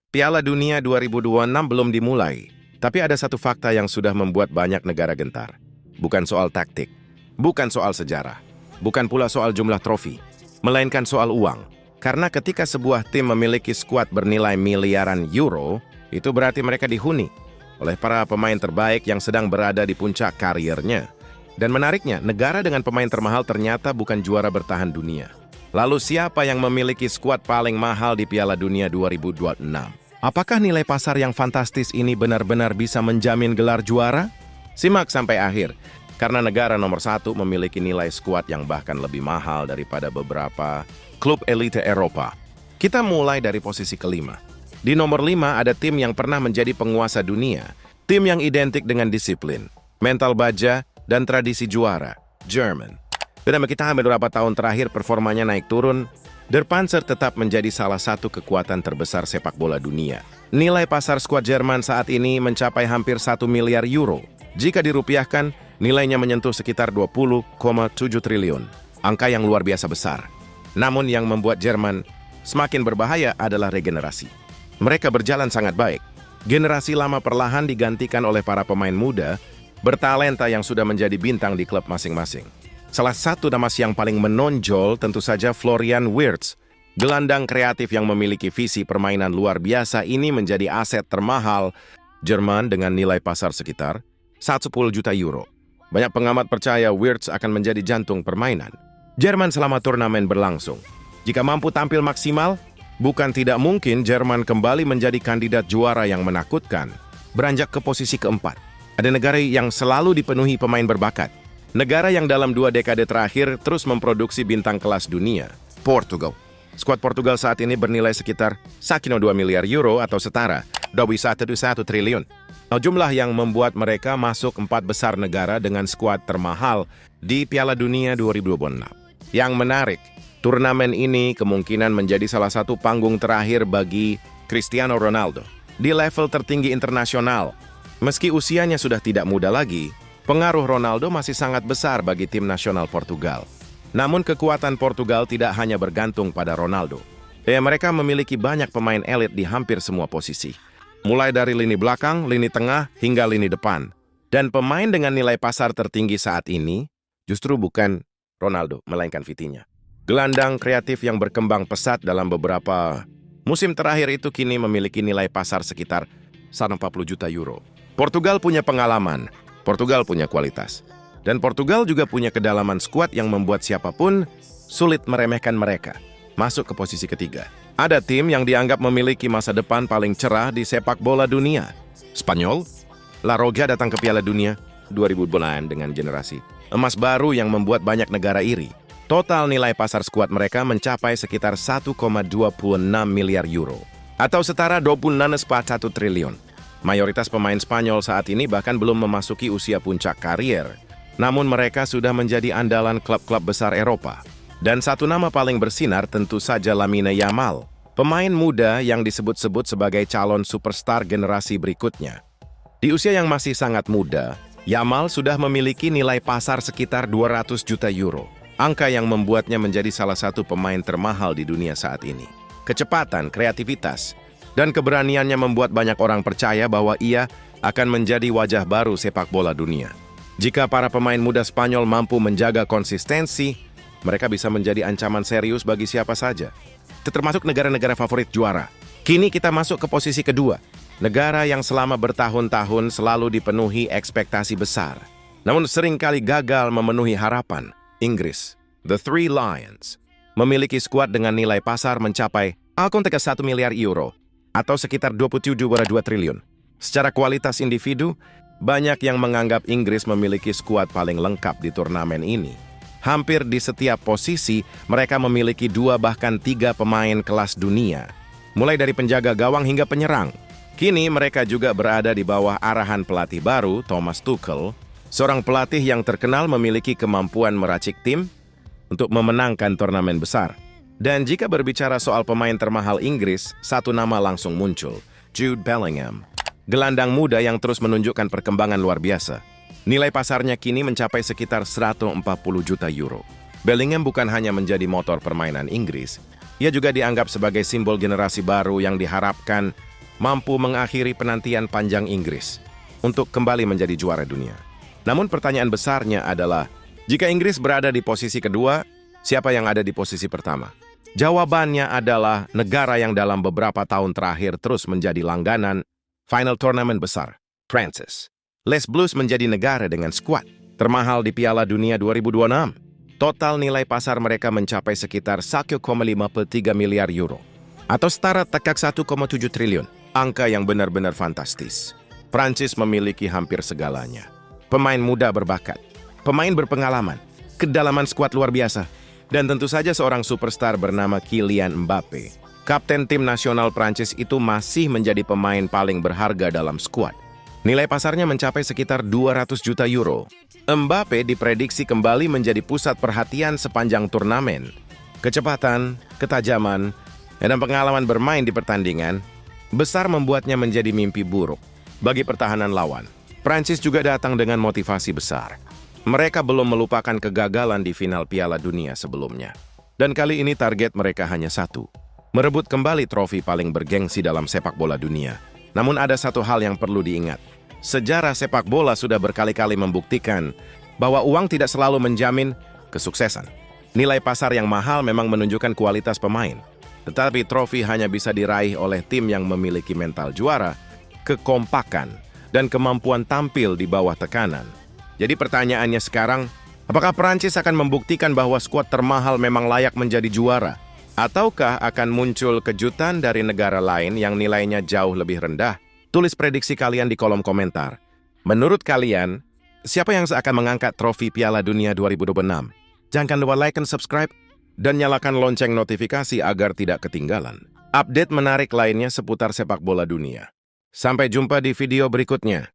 Piala Dunia 2026 belum dimulai, tapi ada satu fakta yang sudah membuat banyak negara gentar. Bukan soal taktik, bukan soal sejarah, bukan pula soal jumlah trofi, melainkan soal uang. Karena ketika sebuah tim memiliki skuad bernilai miliaran euro, itu berarti mereka dihuni oleh para pemain terbaik yang sedang berada di puncak karirnya. Dan menariknya, negara dengan pemain termahal ternyata bukan juara bertahan dunia. Lalu siapa yang memiliki skuad paling mahal di Piala Dunia 2026? Apakah nilai pasar yang fantastis ini benar-benar bisa menjamin gelar juara? Simak sampai akhir, karena negara nomor satu memiliki nilai skuad yang bahkan lebih mahal daripada beberapa klub elite Eropa. Kita mulai dari posisi kelima. Di nomor 5 ada tim yang pernah menjadi penguasa dunia. Tim yang identik dengan disiplin, mental baja, dan tradisi juara, Jerman. Dalam kita beberapa tahun terakhir performanya naik turun, Der Panzer tetap menjadi salah satu kekuatan terbesar sepak bola dunia. Nilai pasar skuad Jerman saat ini mencapai hampir 1 miliar euro. Jika dirupiahkan, nilainya menyentuh sekitar 20,7 triliun. Angka yang luar biasa besar. Namun yang membuat Jerman semakin berbahaya adalah regenerasi. Mereka berjalan sangat baik. Generasi lama perlahan digantikan oleh para pemain muda, bertalenta yang sudah menjadi bintang di klub masing-masing. Salah satu nama yang paling menonjol tentu saja Florian Wirtz. Gelandang kreatif yang memiliki visi permainan luar biasa ini menjadi aset termahal Jerman dengan nilai pasar sekitar 10 juta euro. Banyak pengamat percaya Wirtz akan menjadi jantung permainan Jerman selama turnamen berlangsung. Jika mampu tampil maksimal, bukan tidak mungkin Jerman kembali menjadi kandidat juara yang menakutkan. Beranjak ke posisi keempat, ada negara yang selalu dipenuhi pemain berbakat. Negara yang dalam 2 dekade terakhir terus memproduksi bintang kelas dunia, Portugal. Skuad Portugal saat ini bernilai sekitar 1,2 miliar euro atau setara 2,1 triliun. Nah, jumlah yang membuat mereka masuk 4 besar negara dengan skuad termahal di Piala Dunia 2026. Yang menarik, turnamen ini kemungkinan menjadi salah satu panggung terakhir bagi Cristiano Ronaldo di level tertinggi internasional. Meski usianya sudah tidak muda lagi, pengaruh Ronaldo masih sangat besar bagi tim nasional Portugal. Namun kekuatan Portugal tidak hanya bergantung pada Ronaldo. Mereka memiliki banyak pemain elit di hampir semua posisi. Mulai dari lini belakang, lini tengah, hingga lini depan. Dan pemain dengan nilai pasar tertinggi saat ini justru bukan Ronaldo, melainkan Vitinha. Gelandang kreatif yang berkembang pesat dalam beberapa musim terakhir itu kini memiliki nilai pasar sekitar 140 juta euro. Portugal punya pengalaman. Portugal punya kualitas. Dan Portugal juga punya kedalaman skuad yang membuat siapapun sulit meremehkan mereka. Masuk ke posisi ketiga. Ada tim yang dianggap memiliki masa depan paling cerah di sepak bola dunia. Spanyol, La Roja datang ke Piala Dunia 2009 dengan generasi emas baru yang membuat banyak negara iri. Total nilai pasar skuad mereka mencapai sekitar 1,26 miliar euro. Atau setara 26,1 triliun. Mayoritas pemain Spanyol saat ini bahkan belum memasuki usia puncak karier. Namun mereka sudah menjadi andalan klub-klub besar Eropa. Dan satu nama paling bersinar tentu saja Lamine Yamal. Pemain muda yang disebut-sebut sebagai calon superstar generasi berikutnya. Di usia yang masih sangat muda, Yamal sudah memiliki nilai pasar sekitar 200 juta euro. Angka yang membuatnya menjadi salah satu pemain termahal di dunia saat ini. Kecepatan, kreativitas, dan keberaniannya membuat banyak orang percaya bahwa ia akan menjadi wajah baru sepak bola dunia. Jika para pemain muda Spanyol mampu menjaga konsistensi, mereka bisa menjadi ancaman serius bagi siapa saja. Termasuk negara-negara favorit juara. Kini kita masuk ke posisi kedua. Negara yang selama bertahun-tahun selalu dipenuhi ekspektasi besar. Namun seringkali gagal memenuhi harapan. Inggris, The Three Lions, memiliki skuad dengan nilai pasar mencapai 1 miliar euro. Atau sekitar 27,2 triliun. Secara kualitas individu, banyak yang menganggap Inggris memiliki skuad paling lengkap di turnamen ini. Hampir di setiap posisi, mereka memiliki 2 bahkan 3 pemain kelas dunia. Mulai dari penjaga gawang hingga penyerang. Kini mereka juga berada di bawah arahan pelatih baru, Thomas Tuchel, seorang pelatih yang terkenal memiliki kemampuan meracik tim untuk memenangkan turnamen besar. Dan jika berbicara soal pemain termahal Inggris, satu nama langsung muncul, Jude Bellingham. Gelandang muda yang terus menunjukkan perkembangan luar biasa. Nilai pasarnya kini mencapai sekitar 140 juta euro. Bellingham bukan hanya menjadi motor permainan Inggris, ia juga dianggap sebagai simbol generasi baru yang diharapkan mampu mengakhiri penantian panjang Inggris untuk kembali menjadi juara dunia. Namun pertanyaan besarnya adalah, jika Inggris berada di posisi kedua, siapa yang ada di posisi pertama? Jawabannya adalah negara yang dalam beberapa tahun terakhir terus menjadi langganan final turnamen besar, Prancis. Les Blues menjadi negara dengan skuad termahal di Piala Dunia 2026. Total nilai pasar mereka mencapai sekitar 1,53 miliar euro. Atau setara tekak 1,7 triliun. Angka yang benar-benar fantastis. Prancis memiliki hampir segalanya. Pemain muda berbakat, pemain berpengalaman, kedalaman skuad luar biasa, dan tentu saja seorang superstar bernama Kylian Mbappe. Kapten tim nasional Prancis itu masih menjadi pemain paling berharga dalam skuad. Nilai pasarnya mencapai sekitar 200 juta euro. Mbappe diprediksi kembali menjadi pusat perhatian sepanjang turnamen. Kecepatan, ketajaman, dan pengalaman bermain di pertandingan besar membuatnya menjadi mimpi buruk bagi pertahanan lawan. Prancis juga datang dengan motivasi besar. Mereka belum melupakan kegagalan di final Piala Dunia sebelumnya. Dan kali ini target mereka hanya satu, merebut kembali trofi paling bergengsi dalam sepak bola dunia. Namun ada satu hal yang perlu diingat. Sejarah sepak bola sudah berkali-kali membuktikan bahwa uang tidak selalu menjamin kesuksesan. Nilai pasar yang mahal memang menunjukkan kualitas pemain. Tetapi trofi hanya bisa diraih oleh tim yang memiliki mental juara, kekompakan, dan kemampuan tampil di bawah tekanan. Jadi pertanyaannya sekarang, apakah Prancis akan membuktikan bahwa skuad termahal memang layak menjadi juara? Ataukah akan muncul kejutan dari negara lain yang nilainya jauh lebih rendah? Tulis prediksi kalian di kolom komentar. Menurut kalian, siapa yang akan mengangkat trofi Piala Dunia 2026? Jangan lupa like dan subscribe, dan nyalakan lonceng notifikasi agar tidak ketinggalan update menarik lainnya seputar sepak bola dunia. Sampai jumpa di video berikutnya.